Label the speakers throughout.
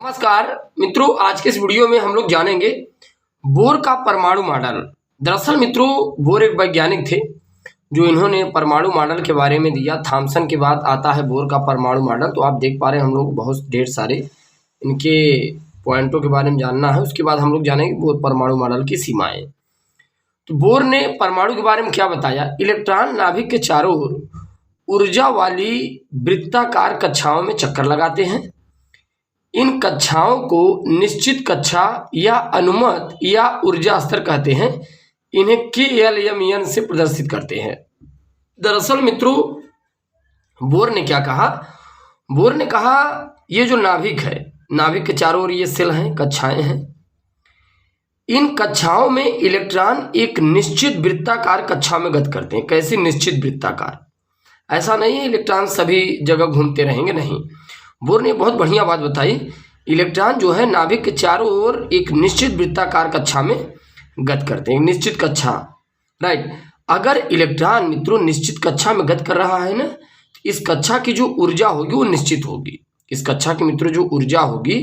Speaker 1: नमस्कार मित्रों, आज के इस वीडियो में हम लोग जानेंगे बोर का परमाणु मॉडल। दरअसल मित्रों, बोर एक वैज्ञानिक थे जो इन्होंने परमाणु मॉडल के बारे में दिया। थॉमसन के बाद आता है बोर का परमाणु मॉडल। तो आप देख पा रहे हैं हम लोग बहुत ढेर सारे इनके पॉइंटों के बारे में जानना है। उसके बाद हम लोग जानेंगे बोर परमाणु मॉडल की सीमाएं। तो बोर ने परमाणु के बारे में क्या बताया? इलेक्ट्रॉन नाभिक के चारों ओर ऊर्जा वाली वृत्ताकार कक्षाओं में चक्कर लगाते हैं। इन कक्षाओं को निश्चित कक्षा या अनुमत या ऊर्जा स्तर कहते हैं। इन्हें KLMN से प्रदर्शित करते हैं। दरअसल मित्रों, बोर ने क्या कहा? बोर ने कहा ये जो नाभिक है, नाभिक के चारों ओर ये सेल हैं, कक्षाएं हैं। इन कक्षाओं में इलेक्ट्रॉन एक निश्चित वृत्ताकार कक्षा में गति करते हैं। कैसी निश्चित वृत्ताकार? ऐसा नहीं है इलेक्ट्रॉन सभी जगह घूमते रहेंगे, नहीं। बोर ने बहुत बढ़िया बात बताई। इलेक्ट्रॉन जो है नाभिक के चारों ओर एक निश्चित वृत्ताकार कक्षा में गति करते हैं, निश्चित कक्षा, राइट। अगर इलेक्ट्रॉन मित्रों निश्चित कक्षा में गति कर रहा है ना, इस कक्षा की जो ऊर्जा होगी वो निश्चित होगी। इस कक्षा की मित्रों जो ऊर्जा होगी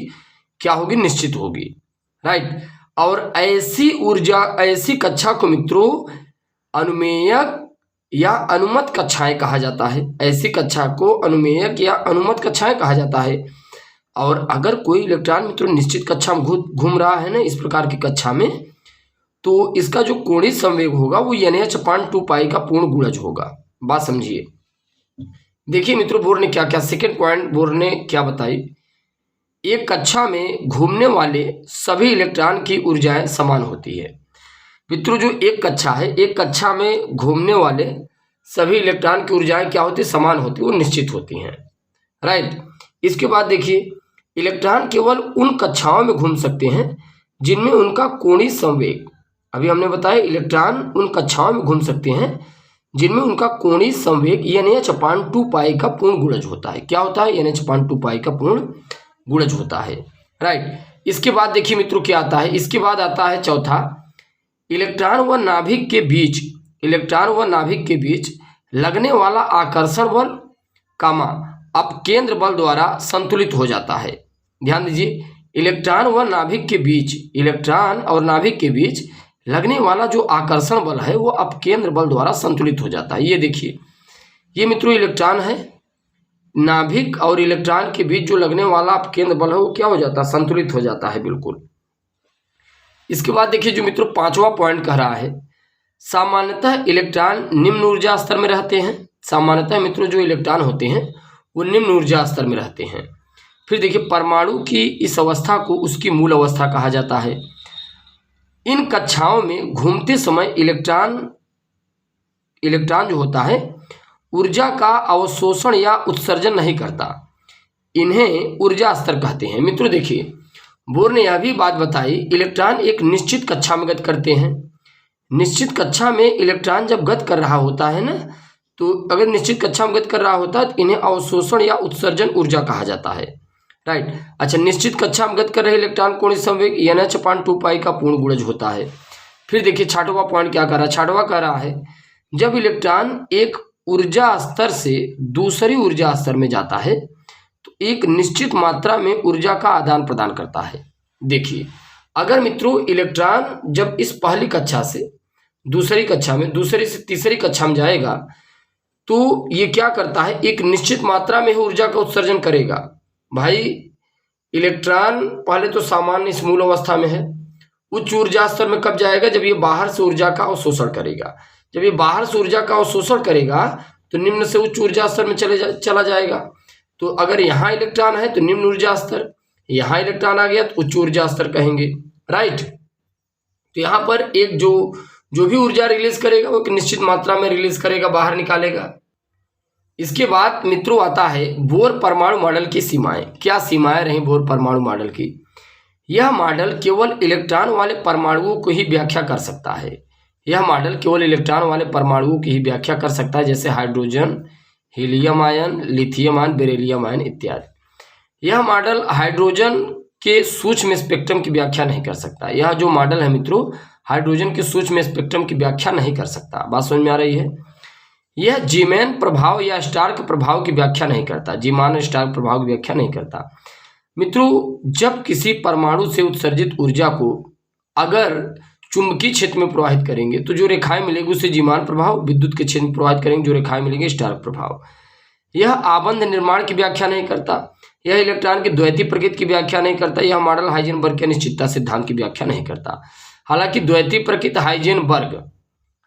Speaker 1: क्या होगी? निश्चित होगी, राइट। और ऐसी ऊर्जा, ऐसी कक्षा को मित्रों अनुमेयक या अनुमत कक्षाएं कहा जाता है। ऐसी कक्षा को अनुमेयक या अनुमत कक्षाएं कहा जाता है। और अगर कोई इलेक्ट्रॉन मित्रों निश्चित कक्षा में घूम रहा है ना, इस प्रकार की कक्षा में, तो इसका जो कोणीय संवेग होगा वो NH/2 पाई का पूर्ण गुणज होगा। बात समझिए। देखिए मित्रों, बोर ने क्या क्या, सेकेंड पॉइंट बोर ने क्या बताई? एक कक्षा में घूमने वाले सभी इलेक्ट्रॉन की ऊर्जाएं समान होती है। मित्रों जो एक कक्षा है, एक कक्षा में घूमने वाले सभी इलेक्ट्रॉन की ऊर्जाएं क्या होती है? समान होती है, वो निश्चित होती हैं, राइट। इसके बाद देखिए, इलेक्ट्रॉन केवल उन कक्षाओं में घूम सकते हैं जिनमें उनका कोणीय संवेग, अभी हमने बताया इलेक्ट्रॉन उन कक्षाओं में घूम सकते हैं जिनमें उनका कोणीय संवेग NH/2 पाई का पूर्ण गुणज होता है। क्या होता है? NH/2 पाई का पूर्ण गुणज होता है, राइट। इसके बाद देखिए मित्रों क्या आता है? इसके बाद आता है चौथा, इलेक्ट्रॉन व नाभिक के बीच, इलेक्ट्रॉन व नाभिक के बीच लगने वाला आकर्षण बल कामा अपकेंद्र बल द्वारा संतुलित हो जाता है। ध्यान दीजिए, इलेक्ट्रॉन व नाभिक के बीच, इलेक्ट्रॉन और नाभिक के बीच लगने वाला जो आकर्षण बल है वो अपकेंद्र बल द्वारा संतुलित हो जाता है। ये देखिए, ये मित्रों इलेक्ट्रॉन है, नाभिक और इलेक्ट्रॉन के बीच जो लगने वाला अपकेंद्र बल है वो क्या हो जाता है? संतुलित हो जाता है, बिल्कुल। इसके बाद देखिए जो मित्रों पांचवा पॉइंट कह रहा है, सामान्यतः इलेक्ट्रॉन निम्न ऊर्जा स्तर में रहते हैं। सामान्यतः मित्रों जो इलेक्ट्रॉन होते हैं वो निम्न ऊर्जा स्तर में रहते हैं। फिर देखिए, परमाणु की इस अवस्था को उसकी मूल अवस्था कहा जाता है। इन कक्षाओं में घूमते समय इलेक्ट्रॉन जो होता है ऊर्जा का अवशोषण या उत्सर्जन नहीं करता। इन्हें ऊर्जा स्तर कहते हैं। मित्रों देखिए, बोर ने यह भी बात बताई, इलेक्ट्रॉन एक निश्चित कक्षा में गति करते हैं। निश्चित कक्षा में इलेक्ट्रॉन जब गति कर रहा होता है ना, तो अगर निश्चित कक्षा में गति कर रहा होता है तो इन्हें अवशोषण या उत्सर्जन ऊर्जा कहा जाता है, राइट। अच्छा, निश्चित कक्षा में गति कर रहे इलेक्ट्रॉन कोणीय संवेग NH/2 पाई का पूर्ण गुणज होता है। फिर देखिए छठवां पॉइंट क्या कर रहा है? छठवां कह रहा है, जब इलेक्ट्रॉन एक ऊर्जा स्तर से दूसरी ऊर्जा स्तर में जाता है तो एक निश्चित मात्रा में ऊर्जा का आदान प्रदान करता है। देखिए, अगर मित्रों इलेक्ट्रॉन जब इस पहली कक्षा से दूसरी कक्षा में, दूसरी से तीसरी कक्षा में जाएगा तो ये क्या करता है? एक निश्चित मात्रा में ही ऊर्जा का उत्सर्जन करेगा। भाई इलेक्ट्रॉन पहले तो सामान्य इस मूल अवस्था में है, उच्च ऊर्जा स्तर में कब जाएगा? जब ये बाहर से ऊर्जा का अवशोषण करेगा। जब ये बाहर से ऊर्जा का अवशोषण करेगा तो निम्न से उच्च ऊर्जा स्तर में चला जाएगा। तो अगर यहाँ इलेक्ट्रॉन है तो निम्न ऊर्जा स्तर, यहाँ इलेक्ट्रॉन आ गया तो उच्च ऊर्जा स्तर कहेंगे, राइट। तो यहाँ पर एक जो भी ऊर्जा रिलीज करेगा वो एक निश्चित मात्रा में रिलीज करेगा, बाहर निकालेगा। इसके बाद मित्रों आता है बोर परमाणु मॉडल की सीमाएं। क्या सीमाएं रही बोर परमाणु मॉडल की? यह मॉडल केवल इलेक्ट्रॉन वाले परमाणुओं को ही व्याख्या कर सकता है। यह मॉडल केवल इलेक्ट्रॉन वाले परमाणुओं की ही व्याख्या कर सकता है, जैसे hydrogen, helium ion, lithium ion, beryllium ion इत्यादि। यह मॉडल हाइड्रोजन के सूक्ष्म स्पेक्ट्रम की व्याख्या नहीं कर सकता। यह जो मॉडल है मित्रों हाइड्रोजन के सूक्ष्म स्पेक्ट्रम की व्याख्या नहीं कर सकता। बात समझ में आ रही है? यह जीमैन प्रभाव या स्टार्क प्रभाव की व्याख्या नहीं करता। जीमान स्टार्क प्रभाव की व्याख्या नहीं करता। मित्रों, जब किसी परमाणु से उत्सर्जित ऊर्जा को अगर चुंबकीय क्षेत्र में प्रवाहित करेंगे तो जो रेखाएं मिलेगी उसे जीमान प्रभाव, विद्युत के क्षेत्र में प्रवाहित करेंगे जो रेखाएं मिलेंगी स्टार्क प्रभाव। यह आबंध निर्माण की व्याख्या नहीं करता, यह इलेक्ट्रॉन की द्वैतीय प्रकृति की व्याख्या नहीं करता, यह मॉडल हाइजेनबर्ग के अनिश्चितता सिद्धांत की व्याख्या नहीं करता। हालांकि द्वैतीय प्रकृति हाइजेनबर्ग,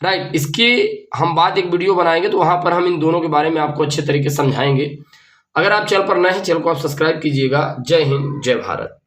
Speaker 1: राइट, इसकी हम बात एक वीडियो बनाएंगे तो वहां पर हम इन दोनों के बारे में आपको अच्छे तरीके से समझाएंगे। अगर आप चैनल पर नए हैं, चैनल को आप सब्सक्राइब कीजिएगा। जय हिंद, जय भारत।